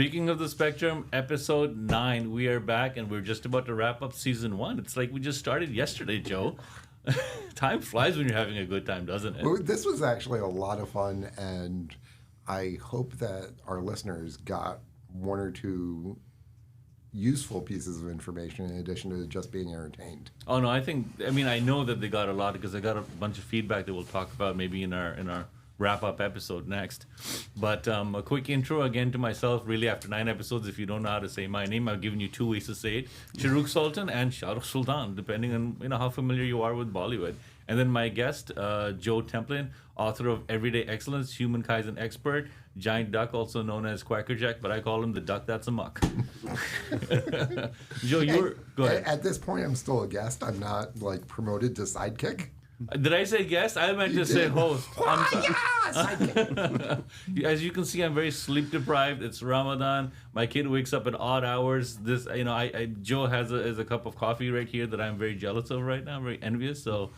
Speaking of the spectrum, episode 9, we are back and we're just about to wrap up season 1. It's like we just started yesterday, Joe. Time flies when you're having a good time, doesn't it? Well, this was actually a lot of fun, and I hope that our listeners got one or two useful pieces of information in addition to just being entertained. Oh, no, I know that they got a lot because I got a bunch of feedback that we'll talk about maybe in our wrap-up episode next. But a quick intro again to myself, really, after 9 episodes. If you don't know how to say my name, I've given you 2 ways to say it. Shahrukh Sultan and Shahrukh Sultan, depending on how familiar you are with Bollywood. And then my guest, Joe Templin, author of Everyday Excellence, Human Kaizen Expert, Giant Duck, also known as Quackerjack, but I call him the duck that's Amuck. Joe, go ahead. At this point, I'm still a guest. I'm not, promoted to sidekick. Did I say guest? I meant to say host. Sidekick. As you can see, I'm very sleep deprived. It's Ramadan. My kid wakes up at odd hours. Joe has a cup of coffee right here that I'm very jealous of right now. I'm very envious. So,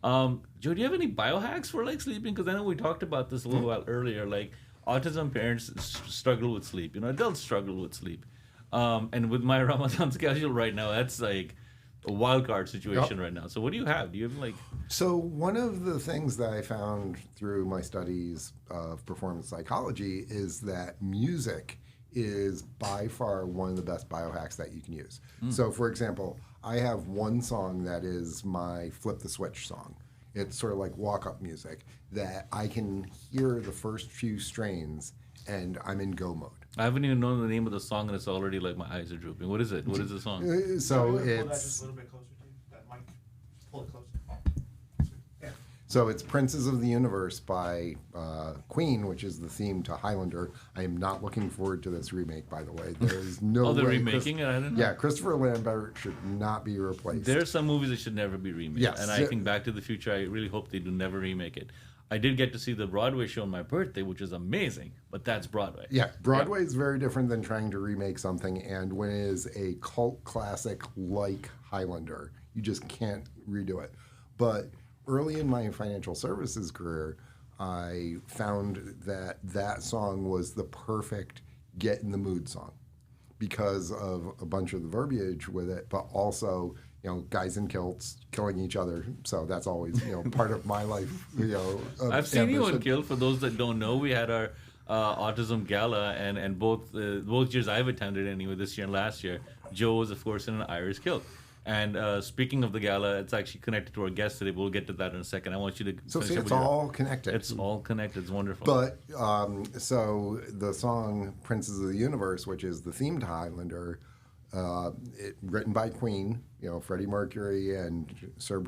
Joe, do you have any biohacks for sleeping? Because I know we talked about this a little while earlier. Autism parents struggle with sleep. Adults struggle with sleep. And with my Ramadan schedule right now, that's a wildcard situation right now. So what do you have? Do you have So one of the things that I found through my studies of performance psychology is that music is by far one of the best biohacks that you can use. So for example, I have one song that is my flip the switch song. It's sort of like walk-up music that I can hear the first few strains and I'm in go mode. I haven't even known the name of the song and it's already my eyes are drooping. What is it? What is the song? So pull that it's just a little bit closer to you. That mic. Just pull it closer. Yeah. so it's Princes of the Universe by Queen, which is the theme to Highlander. I am not looking forward to this remake, by the way. There's no they're way remaking it? I didn't know. Yeah, Christopher Lambert should not be replaced. There's some movies that should never be remade. Yes. And I think Back to the Future, I really hope they do never remake it. I did get to see the Broadway show on my birthday, which is amazing, but that's Broadway. Yeah, Broadway is very different than trying to remake something, and when it is a cult classic like Highlander, you just can't redo it. But early in my financial services career, I found that song was the perfect get in the mood song because of a bunch of the verbiage with it, but also guys in kilts killing each other. So that's always, part of my life, I've seen you on Kill. For those that don't know, we had our Autism Gala, and both years I've attended anyway, this year and last year, Joe was, of course, in an Irish kilt. And speaking of the gala, it's actually connected to our guest today. We'll get to that in a second. I want you to... So see, it's all connected. It's all connected. It's wonderful. But, so the song Princes of the Universe, which is the theme to Highlander, written by Queen, Freddie Mercury and Sir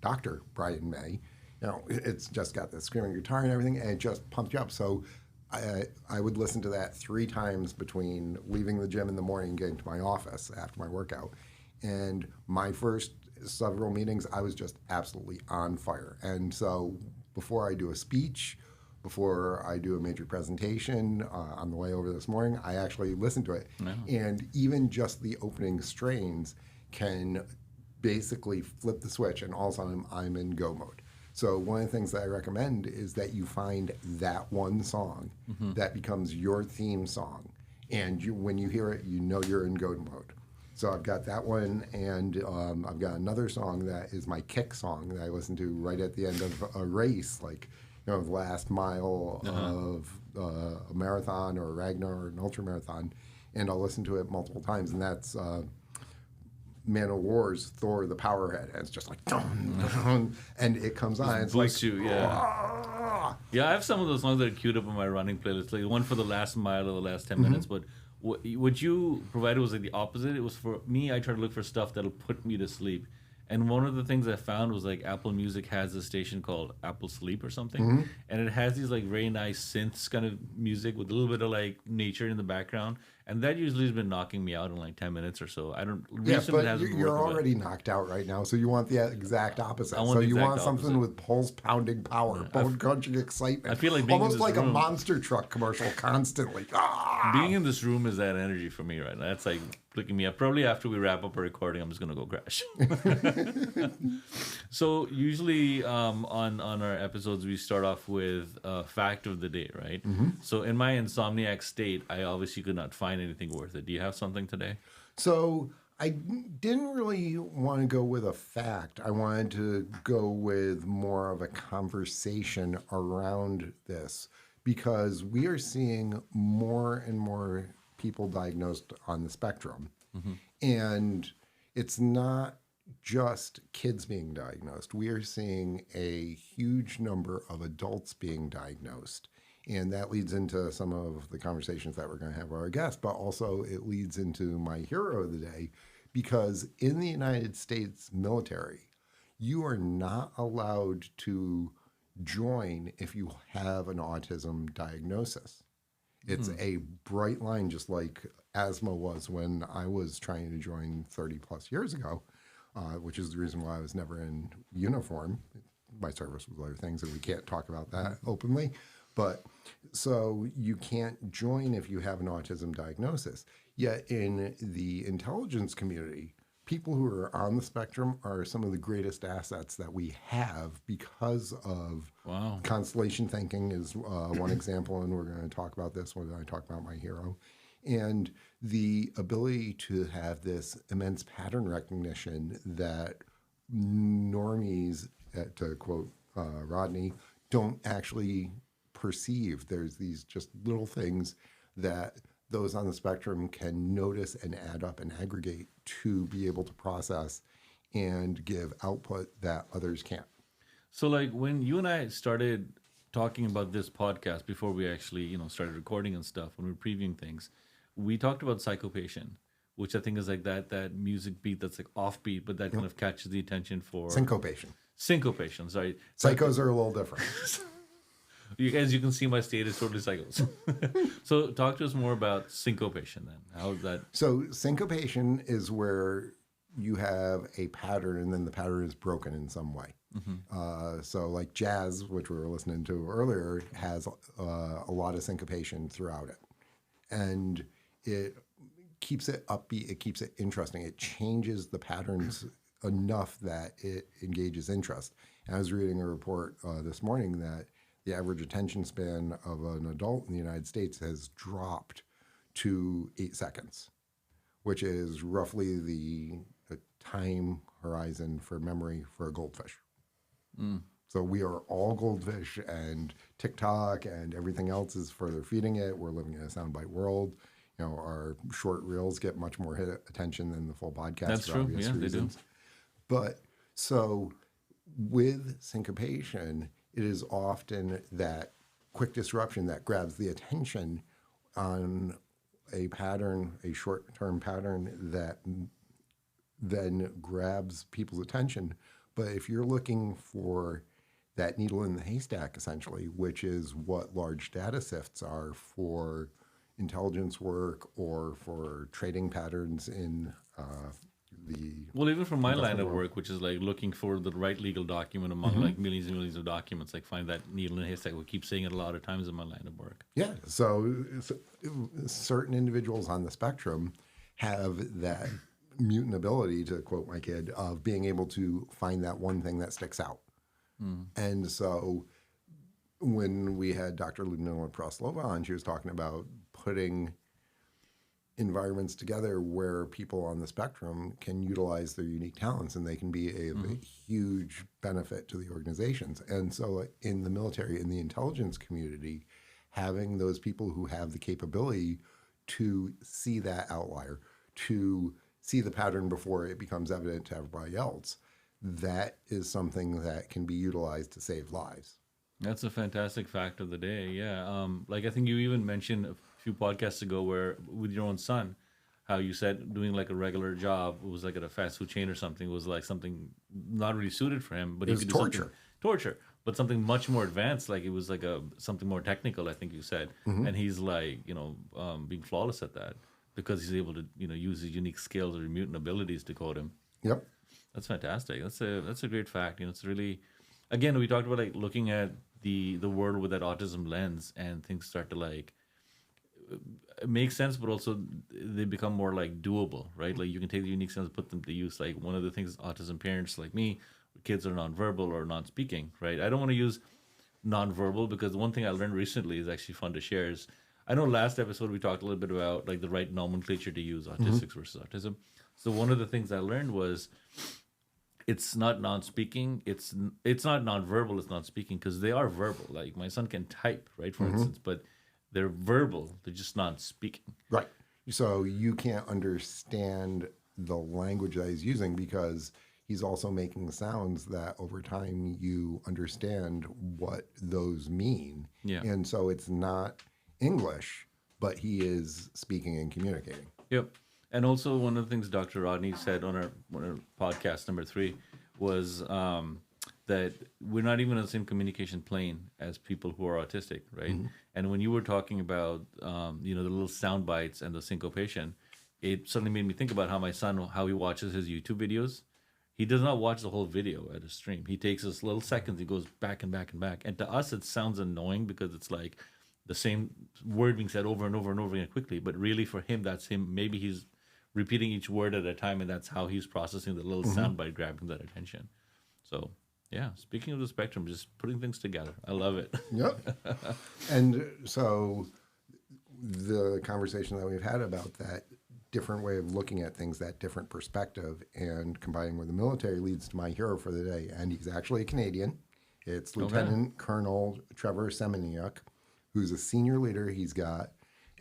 Dr. Brian May. It's just got the screaming guitar and everything, and it just pumped you up. So I would listen to that 3 times between leaving the gym in the morning and getting to my office after my workout. And my first several meetings, I was just absolutely on fire. And so before I do a speech, before I do a major presentation on the way over this morning, I actually listen to it. No. And even just the opening strains can basically flip the switch, and all of a sudden I'm in go mode. So one of the things that I recommend is that you find that one song that becomes your theme song. And when you hear it, you're in go mode. So I've got that one, and I've got another song that is my kick song that I listen to right at the end of a race, the last mile of a marathon or a Ragnar or an ultramarathon, and I'll listen to it multiple times, and that's Man of War's Thor the Powerhead, and it's just like dun, dun, and it comes on. It's like yeah, I have some of those songs that are queued up on my running playlist, like one for the last mile or the last 10 minutes. But what you provided was the opposite. It was for me. I try to look for stuff that'll put me to sleep. And one of the things I found was Apple Music has a station called Apple Sleep or something, and it has these very nice synths kind of music with a little bit of nature in the background, And that usually has been knocking me out in like 10 minutes or so. I don't. Yeah, recently it but hasn't you're worked, but- already knocked out right now, so you want the exact opposite. I want So the you exact want something opposite. with pulse pounding power, bone crunching excitement. I feel like being in almost this like a room- monster truck commercial constantly. Ah! Being in this room is that energy for me right now. That's like flicking me up. Probably after we wrap up our recording, I'm just gonna go crash. So usually on our episodes we start off with a fact of the day, right? So in my insomniac state, I obviously could not find anything worth it. Do you have something today? So I didn't really want to go with a fact. I wanted to go with more of a conversation around this because we are seeing more and more people diagnosed on the spectrum. And it's not just kids being diagnosed. We are seeing a huge number of adults being diagnosed. And that leads into some of the conversations that we're going to have with our guests, but also it leads into my hero of the day, because in the United States military, you are not allowed to join if you have an autism diagnosis. It's a bright line, just like asthma was when I was trying to join 30 plus years ago, which is the reason why I was never in uniform. My service was other things, and we can't talk about that openly. But so you can't join if you have an autism diagnosis. Yet in the intelligence community, people who are on the spectrum are some of the greatest assets that we have because of constellation thinking is one example, and we're going to talk about this when I talk about my hero. And the ability to have this immense pattern recognition that normies, to quote Rodney, don't actually perceive. There's these just little things that those on the spectrum can notice and add up and aggregate to be able to process and give output that others can't. So like when you and I started talking about this podcast before we actually, started recording and stuff, when we were previewing things, we talked about Syncopation, which I think is like that music beat that's like offbeat, but that kind of catches the attention for Syncopation, sorry. Psychos are a little different. As you can see, my state is totally psychos. So talk to us more about Syncopation then. How is that? So syncopation is where you have a pattern and then the pattern is broken in some way. So like jazz, which we were listening to earlier, has a lot of syncopation throughout it. And it keeps it upbeat, it keeps it interesting. It changes the patterns enough that it engages interest. And I was reading a report this morning that the average attention span of an adult in the United States has dropped to 8 seconds, which is roughly the time horizon for memory for a goldfish. So we are all goldfish, and TikTok and everything else is further feeding it. We're living in a soundbite world. Our short reels get much more attention than the full podcast. That's for true. obvious Yeah, reasons. they do. But so with syncopation, it is often that quick disruption that grabs the attention on a pattern, a short-term pattern that then grabs people's attention. But if you're looking for that needle in the haystack, essentially, which is what large data sets are for intelligence work or for trading patterns in Well, even from my line of work, which is like looking for the right legal document among like millions and millions of documents, like find that needle in the haystack. We keep saying it a lot of times in my line of work. Yeah, so certain individuals on the spectrum have that mutant ability, to quote my kid, of being able to find that one thing that sticks out. And so when we had Dr. Ludmila Proslova on, she was talking about putting environments together where people on the spectrum can utilize their unique talents and they can be a huge benefit to the organizations. And so in the military, in the intelligence community, having those people who have the capability to see that outlier, to see the pattern before it becomes evident to everybody else, that is something that can be utilized to save lives. That's a fantastic fact of the day. Yeah. Like I think you even mentioned a few podcasts ago where with your own son, how you said doing like a regular job, it was like at a fast food chain or something, was like something not really suited for him, but It he was could torture. Torture, but something much more advanced. Like it was like something more technical, I think you said. And he's like, being flawless at that. because he's able to, use his unique skills or mutant abilities to code him. Yep. That's fantastic. That's a great fact. It's really, again, we talked about like looking at the world with that autism lens, and things start to like make sense, but also they become more like doable, right? Like you can take the unique sense and put them to use. Like one of the things autism parents like me, kids are nonverbal or non-speaking, right? I don't want to use nonverbal because one thing I learned recently is actually fun to share is, I know last episode we talked a little bit about like the right nomenclature to use, autistics versus autism. So one of the things I learned was it's not non-speaking, it's not nonverbal, it's non-speaking, because they are verbal. Like my son can type, right, for instance, but they're verbal, they're just not speaking. Right. So you can't understand the language that he's using because he's also making sounds that over time you understand what those mean. Yeah. And so it's not English, but he is speaking and communicating. Yep. And also one of the things Dr. Rodney said on our podcast number 3 was that we're not even on the same communication plane as people who are autistic, right? And when you were talking about, the little sound bites and the syncopation, it suddenly made me think about how my son, how he watches his YouTube videos. He does not watch the whole video at a stream. He takes his little seconds, he goes back and back and back. And to us, it sounds annoying because it's like the same word being said over and over and over again quickly. But really for him, that's him. Maybe he's repeating each word at a time, and that's how he's processing the little soundbite, grabbing that attention. So, yeah, speaking of the spectrum, just putting things together. I love it. Yep. And so the conversation that we've had about that different way of looking at things, that different perspective, and combining with the military leads to my hero for the day. And he's actually a Canadian. It's Lieutenant Colonel Trevor Semeniuk, who's a senior leader. He's got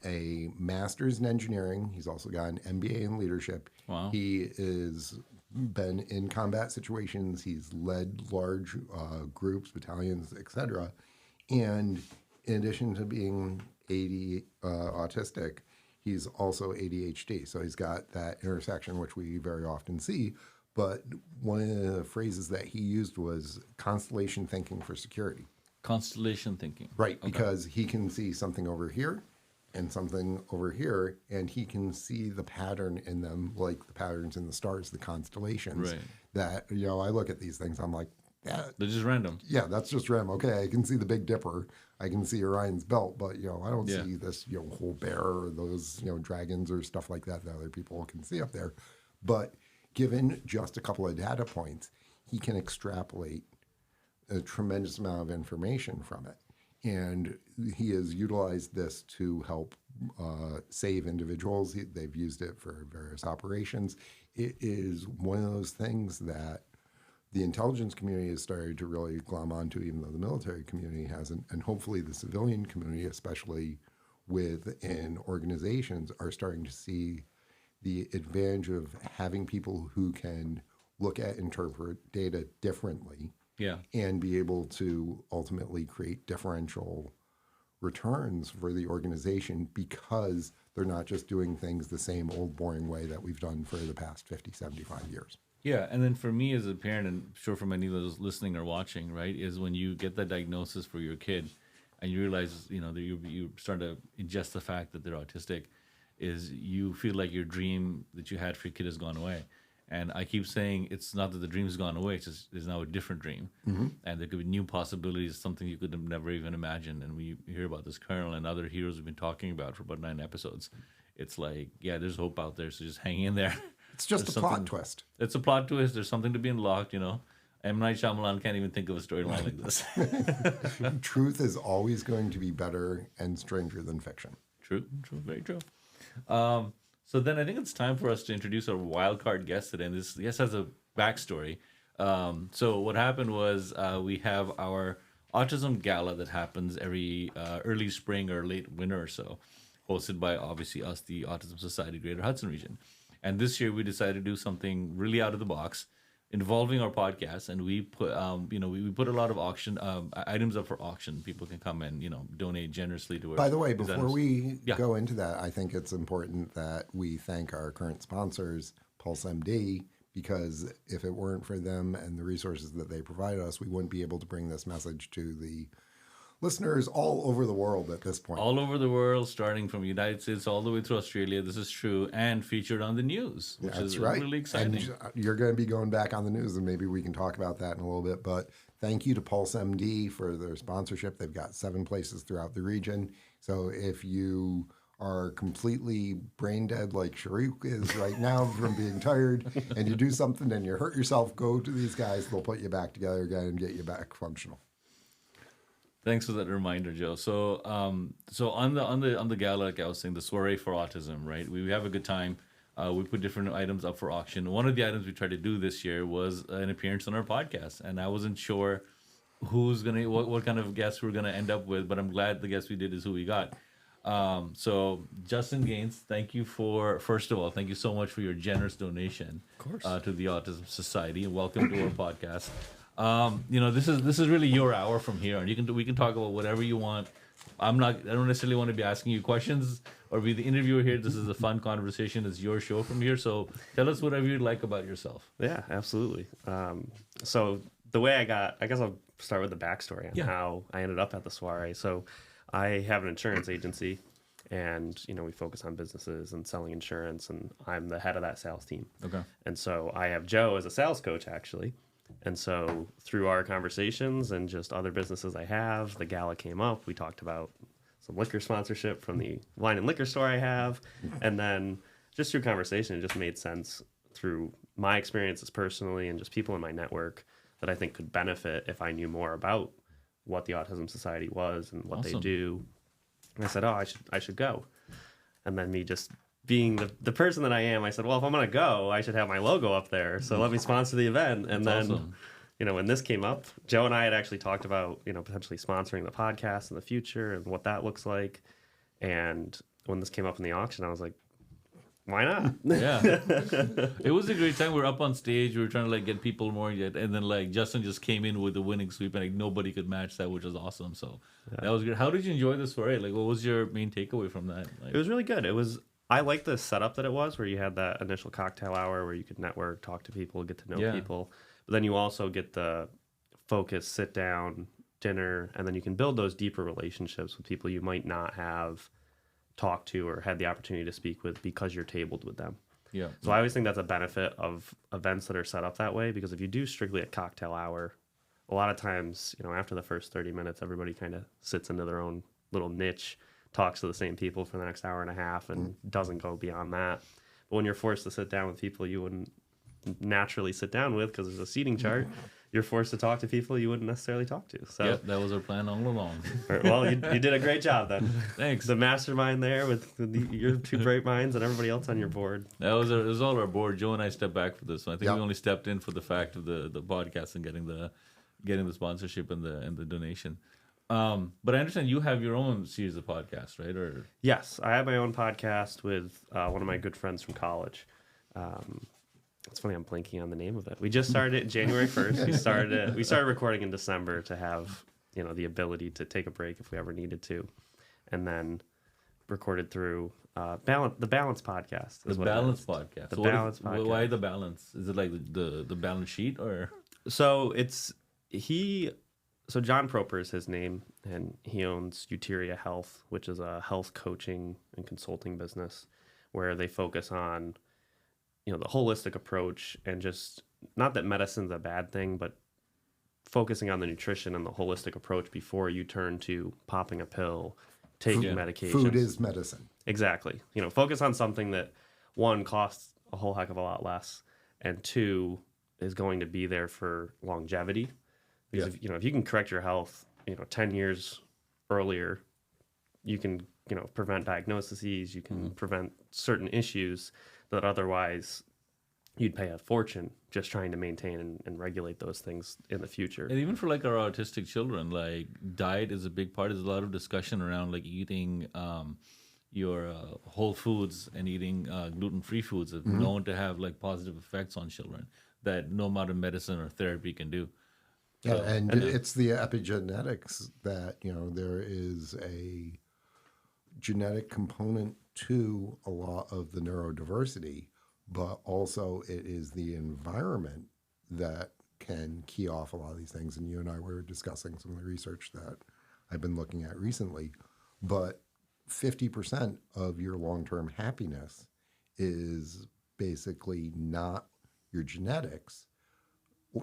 a master's in engineering. He's also got an MBA in leadership. Wow. He is been in combat situations. He's led large groups, battalions, etc. And in addition to being autistic, he's also ADHD. So he's got that intersection, which we very often see. But one of the phrases that he used was constellation thinking for security. Constellation thinking. Right, because he can see something over here and something over here, and he can see the pattern in them, like the patterns in the stars, the constellations. Right. That, I look at these things, I'm like, They're just random. yeah, that's just random. Okay, I can see the Big Dipper, I can see Orion's Belt, but, I don't see this, whole bear or those, dragons or stuff like that other people can see up there. But given just a couple of data points, he can extrapolate a tremendous amount of information from it. And he has utilized this to help save individuals. They've used it for various operations. It is one of those things that the intelligence community has started to really glom onto, even though the military community hasn't. And hopefully the civilian community, especially within organizations, are starting to see the advantage of having people who can look at, interpret data differently. Yeah. And be able to ultimately create differential returns for the organization because they're not just doing things the same old boring way that we've done for the past 50, 75 years. Yeah, and then for me as a parent, and sure for many of those listening or watching, right, is when you get the diagnosis for your kid and you realize, that you start to ingest the fact that they're autistic, is you feel like your dream that you had for your kid has gone away. And I keep saying it's not that the dream's gone away, it's just there's now a different dream. And there could be new possibilities, something you could have never even imagined. And we hear about this colonel and other heroes we've been talking about for about 9 episodes. It's like, yeah, there's hope out there, so just hang in there. It's just a plot twist. It's a plot twist. There's something to be unlocked, M. Night Shyamalan can't even think of a storyline like this. Truth is always going to be better and stranger than fiction. True, very true. So then I think it's time for us to introduce our wildcard guest today. And this guest has a backstory. So what happened was we have our autism gala that happens every early spring or late winter or so, hosted by obviously us, the Autism Society Greater Hudson Region. And this year we decided to do something really out of the box involving our podcast. And we put, we put a lot of auction items up for auction. People can come and, donate generously to it. By the way, before we go into that, I think it's important that we thank our current sponsors, Pulse MD, because if it weren't for them and the resources that they provide us, we wouldn't be able to bring this message to the listeners all over the world at this point. All over the world, starting from United States all the way through Australia. This is true, and featured on the news, which That's is right. really exciting. And you're going to be going back on the news, and maybe we can talk about that in a little bit. But thank you to Pulse MD for their sponsorship. They've got 7 places throughout the region. So if you are completely brain dead like Shahrukh is right now from being tired, and you do something and you hurt yourself, go to these guys. They'll put you back together again and get you back functional. Thanks for that reminder, Joe. So, so on the gala, like I was saying, the Soirée for Autism, right? We have a good time. We put different items up for auction. One of the items we tried to do this year was an appearance on our podcast, and I wasn't sure what kind of guests we're gonna end up with, but I'm glad the guest we did is who we got. So Justin Gaines, first of all, thank you so much for your generous donation, of course, to the Autism Society, and welcome to our podcast. This is really your hour from here, and we can talk about whatever you want. I don't necessarily want to be asking you questions or be the interviewer here. This is a fun conversation. It's your show from here, so tell us whatever you'd like about yourself. Yeah, absolutely. So the way I guess I'll start with the backstory on how I ended up at the Soirée. So I have an insurance agency, and we focus on businesses and selling insurance, and I'm the head of that sales team. Okay. And so I have Joe as a sales coach, actually. And so through our conversations and just other businesses I have, the gala came up. We talked about some liquor sponsorship from the wine and liquor store I have. And then just through conversation, it just made sense through my experiences personally and just people in my network that I think could benefit if I knew more about what the Autism Society was and what they do. And I said, I should go. And then me just being the person that I am, I said, well, if I'm going to go, I should have my logo up there. So let me sponsor the event. And That's then, awesome. When this came up, Joe and I had actually talked about, potentially sponsoring the podcast in the future and what that looks like. And when this came up in the auction, I was like, why not? Yeah. It was a great time. We were up on stage. We were trying to get people more yet. And then Justin just came in with the winning sweep, and nobody could match that, which was awesome. So that was good. How did you enjoy this soiree? What was your main takeaway from that? It was really good. I like the setup that it was, where you had that initial cocktail hour where you could network, talk to people, get to know people. But then you also get the focus, sit down, dinner, and then you can build those deeper relationships with people you might not have talked to or had the opportunity to speak with because you're tabled with them. Yeah. So I always think that's a benefit of events that are set up that way, because if you do strictly a cocktail hour, a lot of times, after the first 30 minutes, everybody kind of sits into their own little niche, talks to the same people for the next hour and a half, and doesn't go beyond that. But when you're forced to sit down with people you wouldn't naturally sit down with because there's a seating chart, you're forced to talk to people you wouldn't necessarily talk to. So that was our plan all along. Well, you did a great job then. Thanks. The mastermind there with your two bright minds and everybody else on your board. It was all our board. Joe and I stepped back for this one. I think Yep. we only stepped in for the fact of the podcast and getting the sponsorship and the donation. But I understand you have your own series of podcasts, right? Or Yes, I have my own podcast with one of my good friends from college. It's funny, I'm blanking on the name of it. We just started it January 1st. We started recording in December to have the ability to take a break if we ever needed to, and then recorded through the Balance podcast. the Balance podcast. The So Balance podcast. Why the balance? Is it like the balance sheet or? So So John Proper is his name, and he owns Uteria Health, which is a health coaching and consulting business where they focus on, the holistic approach, and just not that medicine's a bad thing, but focusing on the nutrition and the holistic approach before you turn to popping a pill, taking medications. Food is medicine. Exactly. Focus on something that, one, costs a whole heck of a lot less, and two, is going to be there for longevity. Because if you can correct your health, 10 years earlier, you can, prevent diagnoses, you can prevent certain issues that otherwise you'd pay a fortune just trying to maintain and regulate those things in the future. And even for our autistic children, diet is a big part. There's a lot of discussion around eating your whole foods and eating gluten-free foods are known to have positive effects on children that no amount of medicine or therapy can do. Yeah, and it's the epigenetics that, there is a genetic component to a lot of the neurodiversity, but also it is the environment that can key off a lot of these things. And you and I were discussing some of the research that I've been looking at recently. But 50% of your long-term happiness is basically not your genetics,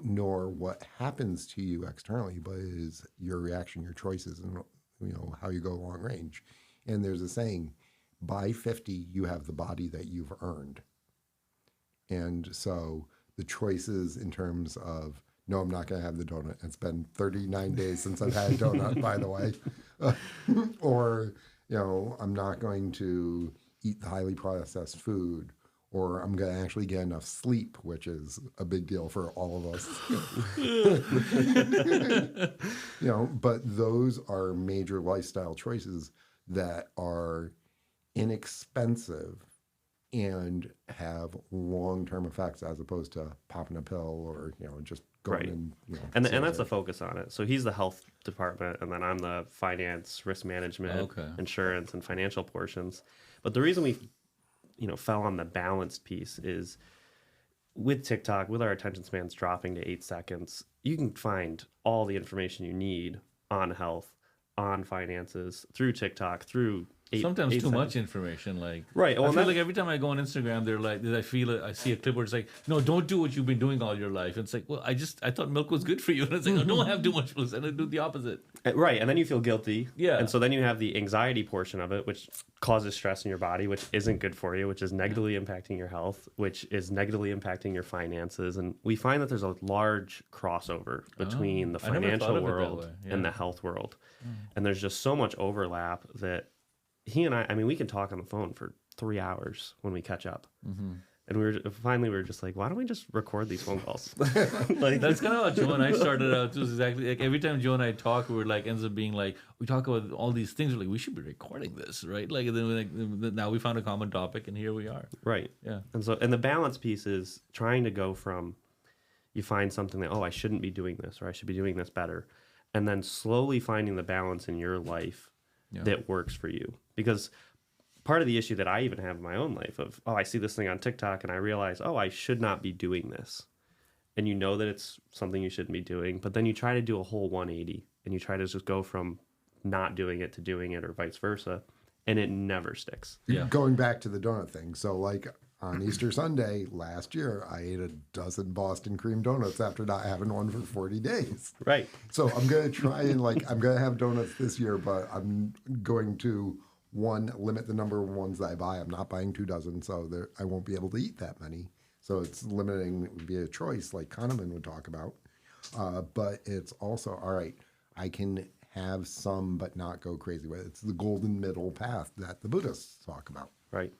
nor what happens to you externally, but is your reaction, your choices, and how you go long range. And there's a saying, by 50, you have the body that you've earned. And so the choices in terms of, no, I'm not going to have the donut. It's been 39 days since I've had a donut, by the way. Or, I'm not going to eat the highly processed food, or I'm going to actually get enough sleep, which is a big deal for all of us. But those are major lifestyle choices that are inexpensive and have long-term effects, as opposed to popping a pill or just going and that's the focus on it. So he's the health department, and then I'm the finance, risk management, insurance, and financial portions. But the reason we fell on the balanced piece is with TikTok, with our attention spans dropping to 8 seconds, you can find all the information you need on health, on finances through TikTok, through sometimes too seconds. Much information. Like, right. Well, I feel like every time I go on Instagram, they're like, I see a clip where it's like, no, don't do what you've been doing all your life. And it's like, well, I thought milk was good for you. And it's like, no, don't have too much milk, and I do the opposite. Right. And then you feel guilty. Yeah. And so then you have the anxiety portion of it, which causes stress in your body, which isn't good for you, which is negatively impacting your health, which is negatively impacting your finances. And we find that there's a large crossover between the financial world and the health world. And there's just so much overlap that he and I mean, we can talk on the phone for 3 hours when we catch up. Mm-hmm. And we were just like, why don't we just record these phone calls? Like, that's kind of how Joe and I started out. It was exactly like every time Joe and I talk, we were like, ends up being like, we talk about all these things. We're like, we should be recording this, right? Like, and then now we found a common topic, and here we are. Right. Yeah. And the balance piece is trying to go from, you find something that, I shouldn't be doing this, or I should be doing this better, and then slowly finding the balance in your life that works for you. Because part of the issue that I even have in my own life of, I see this thing on TikTok and I realize, I should not be doing this. And you know that it's something you shouldn't be doing, but then you try to do a whole 180 and you try to just go from not doing it to doing it, or vice versa, and it never sticks. Yeah. Going back to the donut thing. So like on Easter Sunday last year, I ate a dozen Boston cream donuts after not having one for 40 days. Right. So I'm going to try and I'm going to have donuts this year, but I'm going to, limit the number of ones that I buy. I'm not buying 2 dozen, so I won't be able to eat that many. So it's limiting via choice, like Kahneman would talk about. But it's also, all right, I can have some but not go crazy with it. It's the golden middle path that the Buddhists talk about. Right.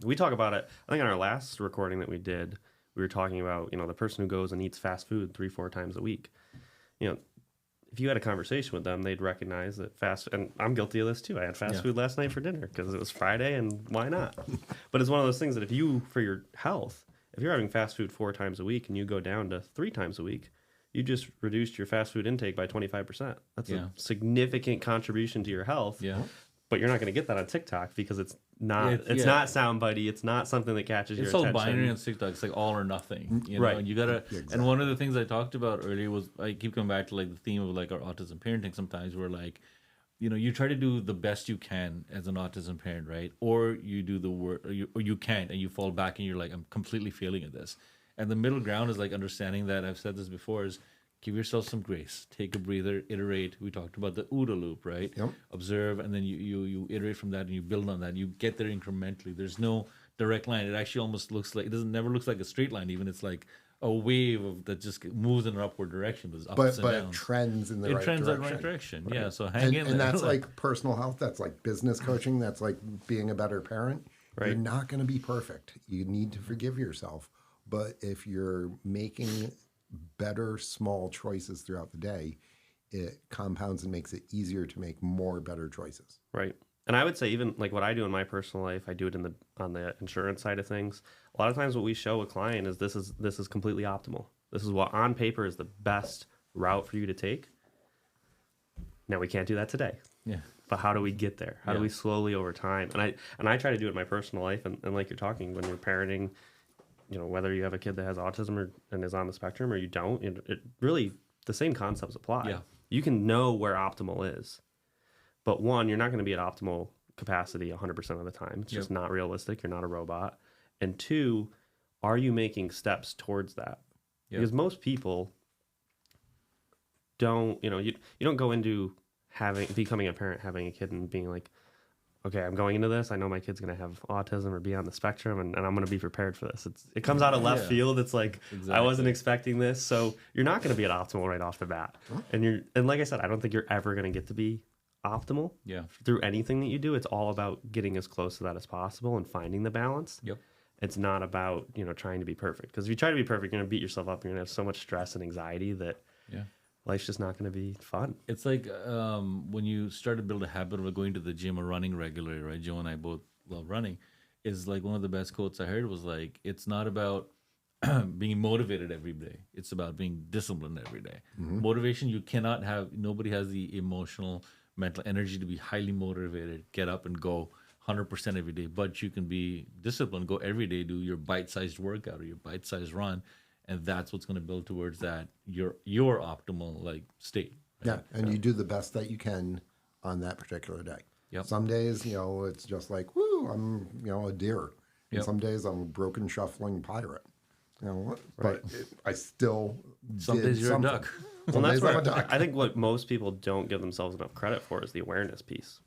We talk about it. I think on our last recording that we did, we were talking about, the person who goes and eats fast food 3-4 times a week. If you had a conversation with them, they'd recognize that and I'm guilty of this too. I had fast food last night for dinner because it was Friday, and why not? But it's one of those things that if you, for your health, if you're having fast food 4 times a week and you go down to 3 times a week, you just reduced your fast food intake by 25%. That's a significant contribution to your health. Yeah. But you're not going to get that on TikTok because it's not not soundbitey. It's not something that catches your attention. It's so binary on TikTok. It's like all or nothing. Right. And you gotta. Exactly. And one of the things I talked about earlier was, I keep coming back to like the theme of like our autism parenting. Sometimes where like, you try to do the best you can as an autism parent, right? Or you do the work, or you can't, and you fall back, and you're like, I'm completely failing at this. And the middle ground is like understanding that, I've said this before, is give yourself some grace. Take a breather, iterate. We talked about the OODA loop, right? Yep. Observe, and then you iterate from that, and you build on that. You get there incrementally. There's no direct line. It actually almost looks like, never looks like a straight line even. It's like a wave that just moves in an upward direction. There's ups and downs. But trends in the right direction. It trends in the right direction. Right. Yeah, so hang in there. And that's like personal health. That's like business coaching. That's like being a better parent. Right. You're not going to be perfect. You need to forgive yourself. But if you're making better small choices throughout the day, it compounds and makes it easier to make more better choices. Right. And I would say even like what I do in my personal life, I do it on the insurance side of things. A lot of times what we show a client is this is completely optimal. This is what on paper is the best route for you to take. Now we can't do that today. Yeah. But how do we get there? How do we slowly over time? And I try to do it in my personal life, and like you're talking, when you're parenting, whether you have a kid that has autism and is on the spectrum or you don't, it really, the same concepts apply. Yeah. You can know where optimal is. But one, you're not going to be at optimal capacity 100% of the time. It's just Yep. not realistic. You're not a robot. And two, are you making steps towards that? Yep. Because most people don't, you don't go into becoming a parent, having a kid and being like, okay, I'm going into this. I know my kid's going to have autism or be on the spectrum, and I'm going to be prepared for this. It comes out of left Yeah. field. It's like, I wasn't expecting this. So you're not going to be at optimal right off the bat. And like I said, I don't think you're ever going to get to be optimal Yeah. through anything that you do. It's all about getting as close to that as possible and finding the balance. Yep. It's not about, trying to be perfect. Because if you try to be perfect, you're going to beat yourself up. You're going to have so much stress and anxiety that Yeah. life's just not going to be fun. It's like when you start to build a habit of going to the gym or running regularly, right? Joe and I both love running. Is like one of the best quotes I heard was like, it's not about being motivated every day. It's about being disciplined every day. Motivation, you cannot have, nobody has the emotional, mental energy to be highly motivated, get up and go 100% every day. But you can be disciplined, go every day, do your bite-sized workout or your bite-sized run. And that's what's going to build towards that, your optimal like state. Yeah, and you do the best that you can on that particular day. Yep. Some days, it's just like, woo, I'm, a deer. And Yep. some days I'm a broken, shuffling pirate. But I still Some did days you're something. a duck. Some Well, days that's I'm a where duck. I think what most people don't give themselves enough credit for is the awareness piece.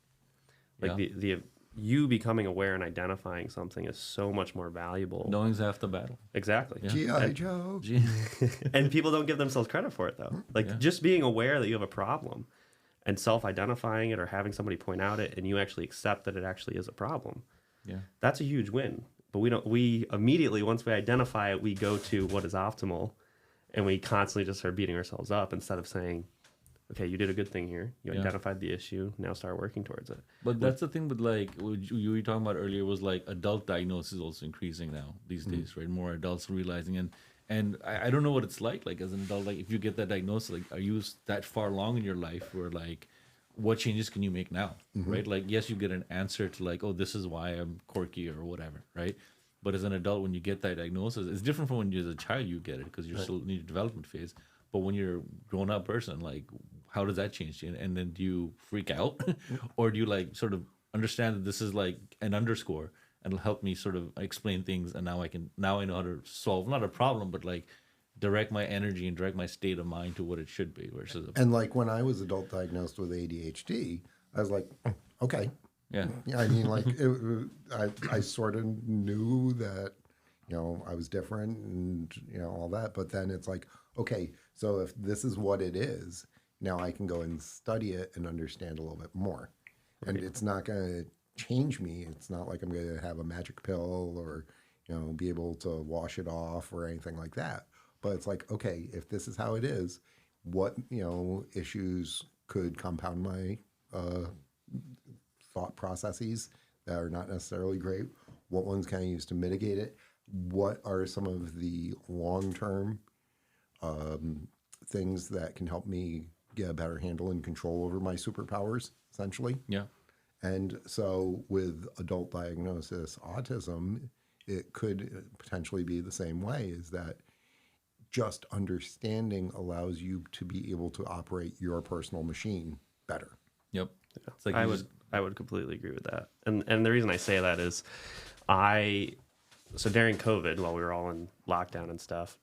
Like Yeah. the you becoming aware and identifying something is so much more valuable. Knowing's half the battle. Exactly. G.I. Joe. And people don't give themselves credit for it though. Like just being aware that you have a problem and self-identifying it or having somebody point out it and you actually accept that it actually is a problem. Yeah. That's a huge win. But we immediately, once we identify it, we go to what is optimal and we constantly just start beating ourselves up instead of saying, okay, you did a good thing here. You Yeah. identified the issue. Now start working towards it. But that's the thing with like what you were talking about earlier was like adult diagnosis is also increasing now these days, right? More adults realizing and I don't know what it's like as an adult, like if you get that diagnosis, like are you that far along in your life where like what changes can you make now, right? Like yes, you get an answer to like, oh, this is why I'm quirky or whatever, right? But as an adult, when you get that diagnosis, it's different from when you're a child you get it because you're still in your development phase. But when you're a grown-up person, like, how does that change you? And then do you freak out? Or do you, like, sort of understand that this is, like, an underscore and it'll help me sort of explain things and now I know how to solve, not a problem, but, like, direct my energy and direct my state of mind to what it should be versus... And like when I was adult diagnosed with ADHD, I was like, okay. Yeah. Yeah, I mean, like, I sort of knew that, I was different and, all that. But then it's like, okay, so if this is what it is, now I can go and study it and understand a little bit more. And it's not going to change me. It's not like I'm going to have a magic pill or, be able to wash it off or anything like that. But it's like, okay, if this is how it is, what, issues could compound my thought processes that are not necessarily great? What ones can I use to mitigate it? What are some of the long-term things that can help me get a better handle and control over my superpowers, essentially? Yeah. And so with adult diagnosis autism, it could potentially be the same way, is that just understanding allows you to be able to operate your personal machine better. Yep. It's like I would completely agree with that. And the reason I say that is so during COVID, while we were all in lockdown and stuff,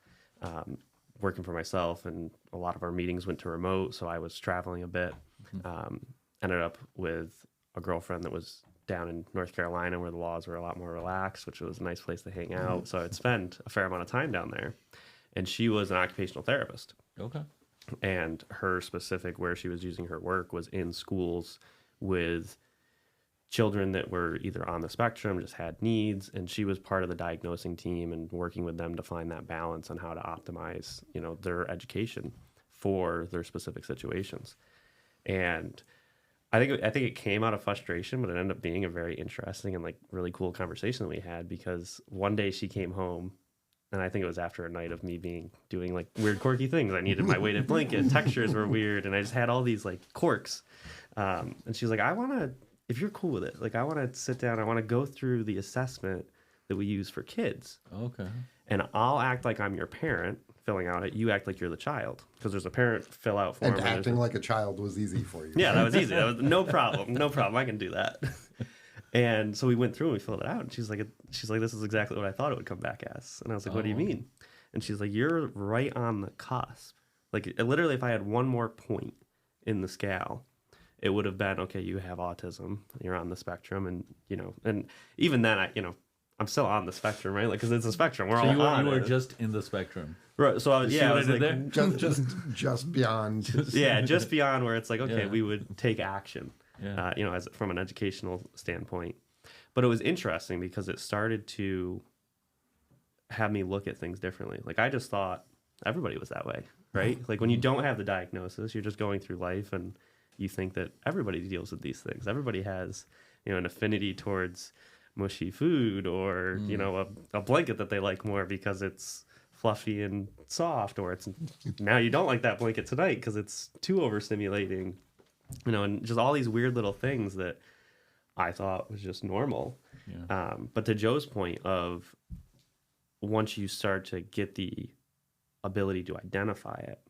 working for myself, and a lot of our meetings went to remote, so I was traveling a bit. Ended up with a girlfriend that was down in North Carolina where the laws were a lot more relaxed, which was a nice place to hang out. So I'd spend a fair amount of time down there. And she was an occupational therapist. Okay. And her specific, where she was using her work, was in schools with children that were either on the spectrum, just had needs, and she was part of the diagnosing team and working with them to find that balance on how to optimize, their education for their specific situations. And I think it came out of frustration, but it ended up being a very interesting and like really cool conversation that we had, because one day she came home, and I think it was after a night of me doing like weird quirky things. I needed my weighted blanket, textures were weird, and I just had all these like quirks. And she's like, if you're cool with it, like I want to sit down, I want to go through the assessment that we use for kids. Okay. And I'll act like I'm your parent filling out it, you act like you're the child because there's a parent fill out form. And acting like a child was easy for you. Yeah, that was easy. That was no problem. No problem. I can do that. And so we went through and we filled it out. And she's like, this is exactly what I thought it would come back as. And I was like, what do you mean? And she's like, you're right on the cusp. Like literally, if I had one more point in the scale, it would have been, okay, you have autism, you're on the spectrum, and and even then, I'm still on the spectrum, right? Like, because it's a spectrum. We're all on it. You were just in the spectrum. Right. So I was like, there? just beyond. just beyond where it's like, okay, Yeah. we would take action. Yeah. As from an educational standpoint. But it was interesting because it started to have me look at things differently. Like I just thought everybody was that way, right? Like when you don't have the diagnosis, you're just going through life and you think that everybody deals with these things. Everybody has, an affinity towards mushy food or, a blanket that they like more because it's fluffy and soft, or it's now you don't like that blanket tonight because it's too overstimulating. And just all these weird little things that I thought was just normal. Yeah. But to Joe's point of once you start to get the ability to identify it,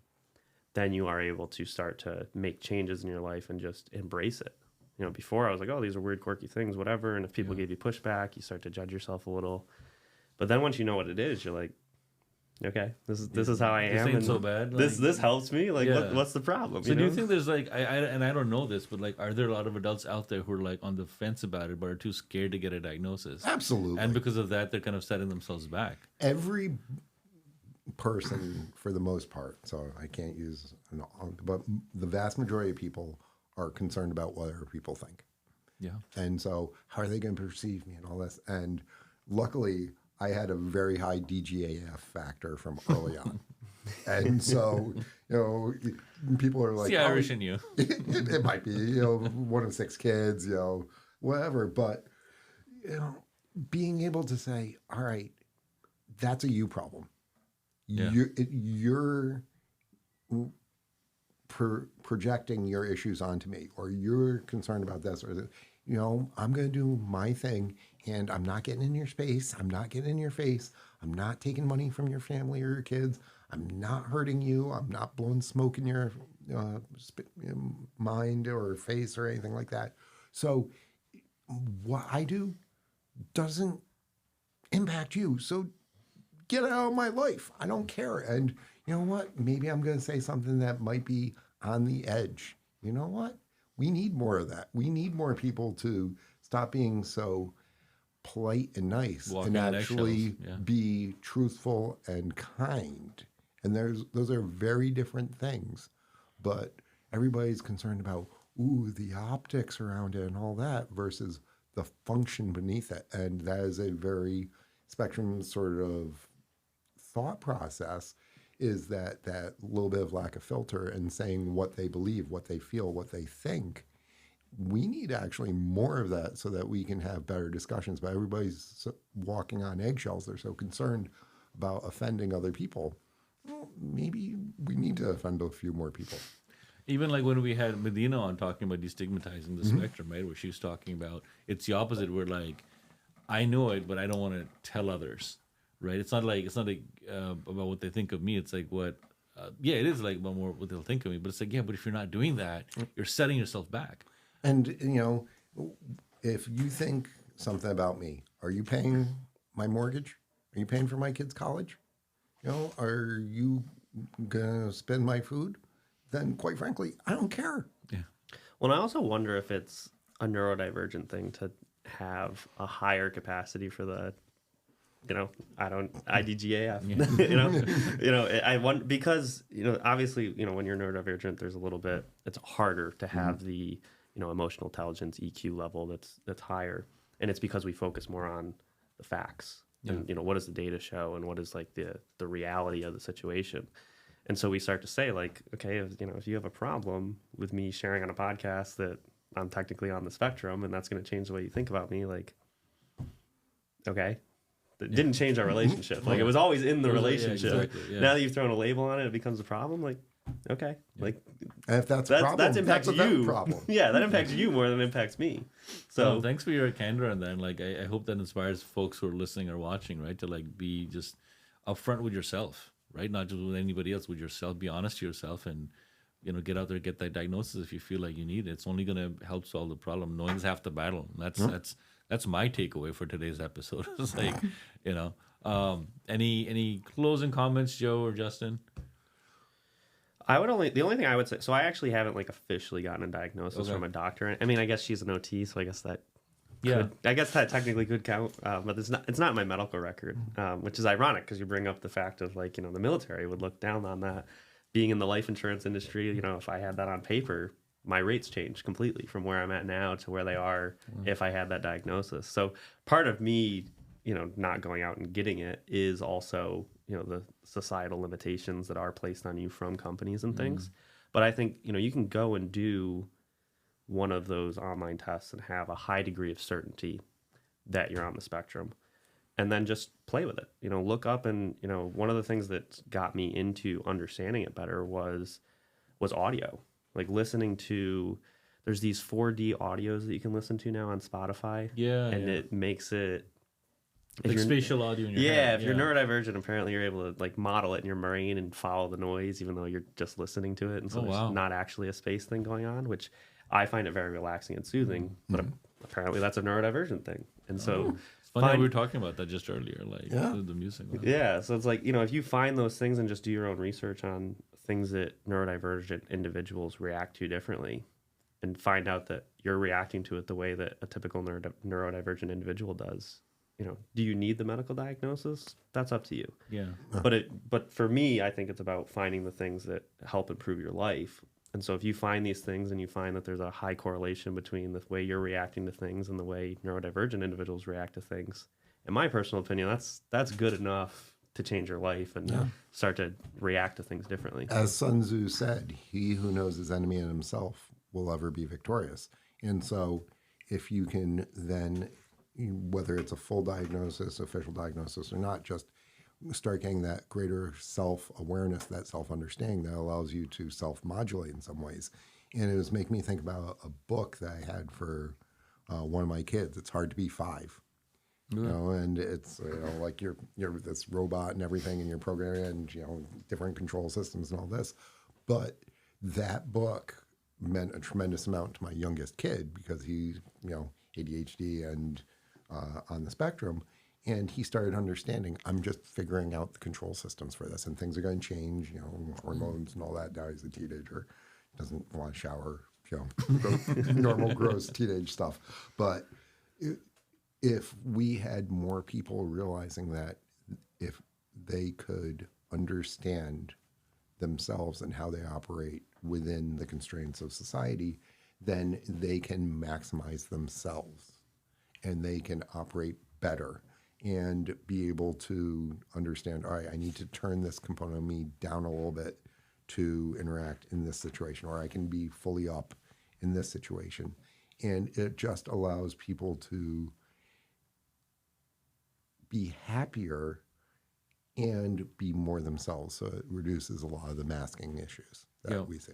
then you are able to start to make changes in your life and just embrace it. Before I was like, oh, these are weird, quirky things, whatever. And if people give you pushback, you start to judge yourself a little. But then once you know what it is, you're like, okay, this is how I am. This ain't and so bad. This helps me. Like, what's the problem? So do you think there's like, I don't know this, but like, are there a lot of adults out there who are like on the fence about it, but are too scared to get a diagnosis? Absolutely. And because of that, they're kind of setting themselves back. Every person, for the most part, so I can't use, but the vast majority of people are concerned about what other people think. Yeah. And so how are they going to perceive me and all this? And luckily, I had a very high DGAF factor from early on. And so, people are like, it's the Irish in you. It might be, one of 6 kids, whatever. But, being able to say, all right, that's a you problem. Yeah. You're projecting your issues onto me, or you're concerned about this, or I'm going to do my thing, and I'm not getting in your space. I'm not getting in your face. I'm not taking money from your family or your kids. I'm not hurting you. I'm not blowing smoke in your mind or face or anything like that. So what I do doesn't impact you. So get out of my life. I don't care. And you know what? Maybe I'm going to say something that might be on the edge. You know what? We need more of that. We need more people to stop being so polite and nice and actually be truthful and kind. And those are very different things. But everybody's concerned about, the optics around it and all that versus the function beneath it. And that is a very spectrum sort of thought process, is that little bit of lack of filter and saying what they believe, what they feel, what they think. We need actually more of that so that we can have better discussions. But everybody's walking on eggshells. They're so concerned about offending other people. Well, maybe we need to offend a few more people. Even like when we had Medina on talking about destigmatizing the spectrum, right? Where she was talking about, it's the opposite. Where like, I know it, but I don't want to tell others. Right, it's not like about what they think of me. It's like what, it is like about more what they'll think of me. But it's like, but if you're not doing that, you're setting yourself back. And if you think something about me, are you paying my mortgage? Are you paying for my kids' college? Are you gonna spend my food? Then, quite frankly, I don't care. Yeah. Well, I also wonder if it's a neurodivergent thing to have a higher capacity for the IDGAF, I want, because, obviously, when you're neurodivergent, there's a little bit, it's harder to have the, emotional intelligence EQ level that's higher. And it's because we focus more on the facts and, what does the data show and what is like the reality of the situation. And so we start to say like, okay, if you have a problem with me sharing on a podcast that I'm technically on the spectrum and that's going to change the way you think about me, like, okay. It didn't change our relationship. Like, it was always in the relationship. Yeah, exactly, yeah. Now that you've thrown a label on it, it becomes a problem. Like, okay. Like, and if that's a problem, that impacts that's a you. problem. Yeah, that impacts you more than it impacts me. So thanks for your candor on that. And like, I hope that inspires folks who are listening or watching, right, to like be just upfront with yourself, right? Not just with anybody else, with yourself. Be honest to yourself, and get out there, get that diagnosis if you feel like you need it. It's only going to help solve the problem. Knowing's half the battle. That's my takeaway for today's episode. It's like, any closing comments, Joe or Justin? The only thing I would say, so I actually haven't like officially gotten a diagnosis from a doctor. I mean, I guess she's an OT, so I guess that I guess that technically could count, but it's not in my medical record, which is ironic because you bring up the fact of like, the military would look down on that. Being in the life insurance industry, if I had that on paper, my rates change completely from where I'm at now to where they are if I had that diagnosis. So part of me, not going out and getting it is also, the societal limitations that are placed on you from companies and things. But I think, you can go and do one of those online tests and have a high degree of certainty that you're on the spectrum. And then just play with it, look up. And, one of the things that got me into understanding it better was audio, like listening to, there's these 4D audios that you can listen to now on Spotify. And it makes it like spatial audio in your head. If you're neurodivergent, apparently you're able to like model it in your brain and follow the noise, even though you're just listening to it. And so there's not actually a space thing going on, which I find it very relaxing and soothing, but apparently that's a neurodivergent thing. And so funny, we were talking about that just earlier, like the music. So it's like, if you find those things and just do your own research on things that neurodivergent individuals react to differently and find out that you're reacting to it the way that a typical neurodivergent individual does. Do you need the medical diagnosis? That's up to you. But for me, I think it's about finding the things that help improve your life. And so if you find these things and you find that there's a high correlation between the way you're reacting to things and the way neurodivergent individuals react to things, in my personal opinion, that's good enough to change your life and start to react to things differently. As Sun Tzu said, he who knows his enemy and himself will ever be victorious. And so if you can then, whether it's a full diagnosis, official diagnosis or not, just start getting that greater self-awareness, that self-understanding that allows you to self-modulate in some ways. And it was making me think about a book that I had for one of my kids. It's Hard to Be 5. And it's like you're this robot and everything, and you're programming and different control systems and all this. But that book meant a tremendous amount to my youngest kid because he's ADHD and on the spectrum. And he started understanding, I'm just figuring out the control systems for this, and things are going to change, hormones and all that. Now he's a teenager, doesn't want to shower, normal, gross teenage stuff. But if we had more people realizing that if they could understand themselves and how they operate within the constraints of society, then they can maximize themselves and they can operate better and be able to understand, all right, I need to turn this component of me down a little bit to interact in this situation, or I can be fully up in this situation. And it just allows people to be happier and be more themselves. So it reduces a lot of the masking issues that we see.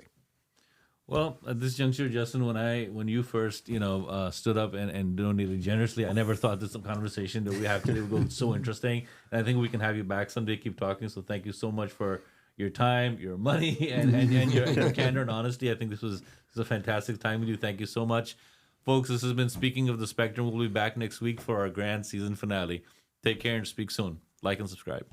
Well, at this juncture, Justin, when you first, stood up and donated generously, I never thought this conversation that we have today would go so interesting. And I think we can have you back someday, keep talking. So thank you so much for your time, your money, and your candor and honesty. I think this was a fantastic time with you. Thank you so much. Folks, this has been Speaking of the Spectrum. We'll be back next week for our grand season finale. Take care and speak soon. Like and subscribe.